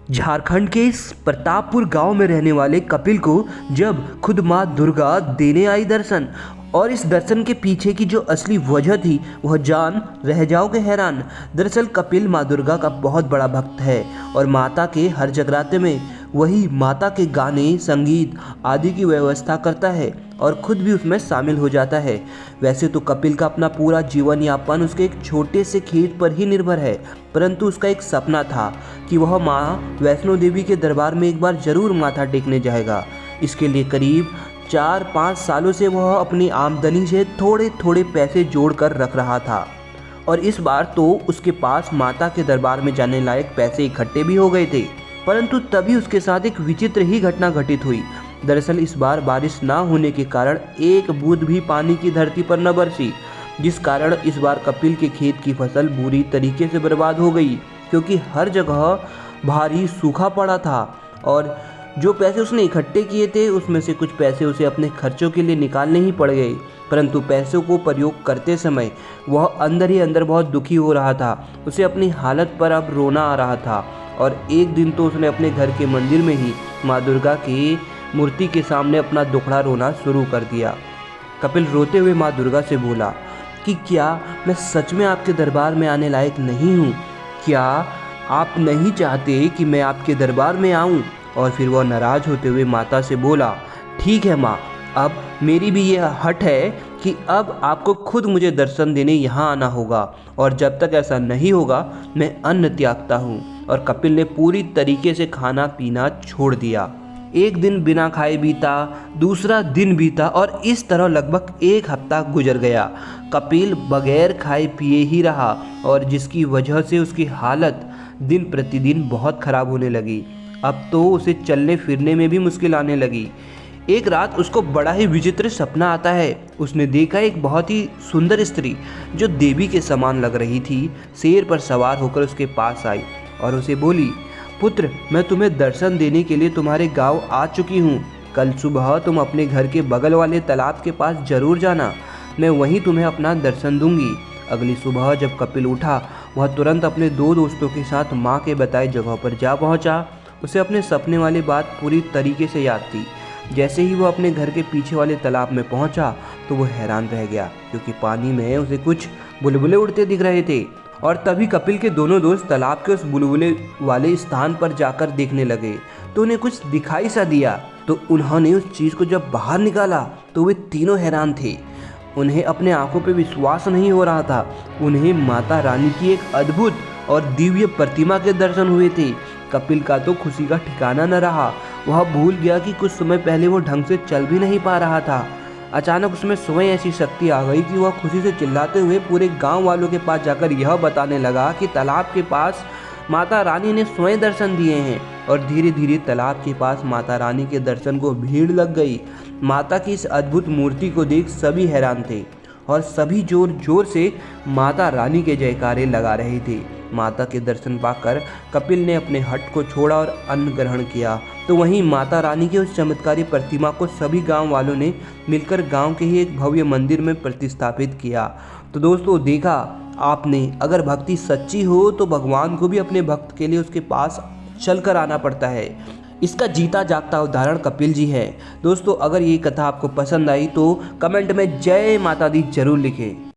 झारखंड के इस प्रतापपुर गांव में रहने वाले कपिल को जब खुद माँ दुर्गा देने आई दर्शन और इस दर्शन के पीछे की जो असली वजह थी वह जान रह जाओगे हैरान। दरअसल कपिल माँ दुर्गा का बहुत बड़ा भक्त है और माता के हर जगराते में वही माता के गाने संगीत आदि की व्यवस्था करता है और खुद भी उसमें शामिल हो जाता है। वैसे तो कपिल का अपना पूरा जीवन यापन उसके एक छोटे से खेत पर ही निर्भर है, परंतु उसका एक सपना था कि वह माँ वैष्णो देवी के दरबार में एक बार जरूर माथा टेकने जाएगा। इसके लिए करीब 4-5 सालों से वह अपनी आमदनी से थोड़े थोड़े पैसे जोड़ कर रख रहा था और इस बार तो उसके पास माता के दरबार में जाने लायक पैसे इकट्ठे भी हो गए थे। परंतु तभी उसके साथ एक विचित्र ही घटना घटित हुई। दरअसल इस बार बारिश ना होने के कारण एक बूंद भी पानी की धरती पर न बरसी, जिस कारण इस बार कपिल के खेत की फसल बुरी तरीके से बर्बाद हो गई, क्योंकि हर जगह भारी सूखा पड़ा था और जो पैसे उसने इकट्ठे किए थे उसमें से कुछ पैसे उसे अपने खर्चों के लिए निकालने ही पड़ गए। परंतु पैसों को प्रयोग करते समय वह अंदर ही अंदर बहुत दुखी हो रहा था। उसे अपनी हालत पर अब रोना आ रहा था और एक दिन तो उसने अपने घर के मंदिर में ही माँ दुर्गा की मूर्ति के सामने अपना दुखड़ा रोना शुरू कर दिया। कपिल रोते हुए माँ दुर्गा से बोला कि क्या मैं सच में आपके दरबार में आने लायक नहीं हूँ? क्या आप नहीं चाहते कि मैं आपके दरबार में आऊँ? और फिर वह नाराज होते हुए माता से बोला, ठीक है माँ, अब मेरी भी यह हट है कि अब आपको खुद मुझे दर्शन देने यहाँ आना होगा और जब तक ऐसा नहीं होगा मैं अन्न त्यागता हूँ। और कपिल ने पूरी तरीके से खाना पीना छोड़ दिया। एक दिन बिना खाए बीता, दूसरा दिन बीता और इस तरह लगभग एक हफ्ता गुजर गया। कपिल बगैर खाए पिए ही रहा और जिसकी वजह से उसकी हालत दिन प्रतिदिन बहुत खराब होने लगी। अब तो उसे चलने फिरने में भी मुश्किल आने लगी। एक रात उसको बड़ा ही विचित्र सपना आता है। उसने देखा एक बहुत ही सुंदर स्त्री जो देवी के समान लग रही थी शेर पर सवार होकर उसके पास आई और उसे बोली, पुत्र, मैं तुम्हें दर्शन देने के लिए तुम्हारे गांव आ चुकी हूँ। कल सुबह तुम अपने घर के बगल वाले तालाब के पास जरूर जाना, मैं वहीं तुम्हें अपना दर्शन दूंगी। अगली सुबह जब कपिल उठा वह तुरंत अपने 2 दोस्तों के साथ माँ के बताए जगह पर जा पहुँचा। उसे अपने सपने वाली बात पूरी तरीके से याद थी। जैसे ही वो अपने घर के पीछे वाले तालाब में पहुंचा तो वो हैरान रह गया, क्योंकि पानी में उसे कुछ बुलबुले उड़ते दिख रहे थे। और तभी कपिल के दोनों दोस्त तालाब के उस बुलबुले वाले स्थान पर जाकर देखने लगे तो उन्हें कुछ दिखाई सा दिया। तो उन्होंने उस चीज़ को जब बाहर निकाला तो वे तीनों हैरान थे। उन्हें अपने आंखों पर विश्वास नहीं हो रहा था। उन्हें माता रानी की एक अद्भुत और दिव्य प्रतिमा के दर्शन हुए थे। कपिल का तो खुशी का ठिकाना न रहा। वह भूल गया कि कुछ समय पहले वो ढंग से चल भी नहीं पा रहा था। अचानक उसमें स्वयं ऐसी शक्ति आ गई कि वह खुशी से चिल्लाते हुए पूरे गांव वालों के पास जाकर यह बताने लगा कि तालाब के पास माता रानी ने स्वयं दर्शन दिए हैं। और धीरे धीरे तालाब के पास माता रानी के दर्शन को भीड़ लग गई। माता की इस अद्भुत मूर्ति को देख सभी हैरान थे और सभी जोर जोर से माता रानी के जयकारे लगा रहे थे। माता के दर्शन पाकर कपिल ने अपने हट को छोड़ा और अन्न ग्रहण किया। तो वहीं माता रानी के उस चमत्कारी प्रतिमा को सभी गांव वालों ने मिलकर गांव के ही एक भव्य मंदिर में प्रतिस्थापित किया। तो दोस्तों, देखा आपने, अगर भक्ति सच्ची हो तो भगवान को भी अपने भक्त के लिए उसके पास चलकर आना पड़ता है। इसका जीता जागता उदाहरण कपिल जी है। दोस्तों, अगर ये कथा आपको पसंद आई तो कमेंट में जय माता दी जरूर लिखें।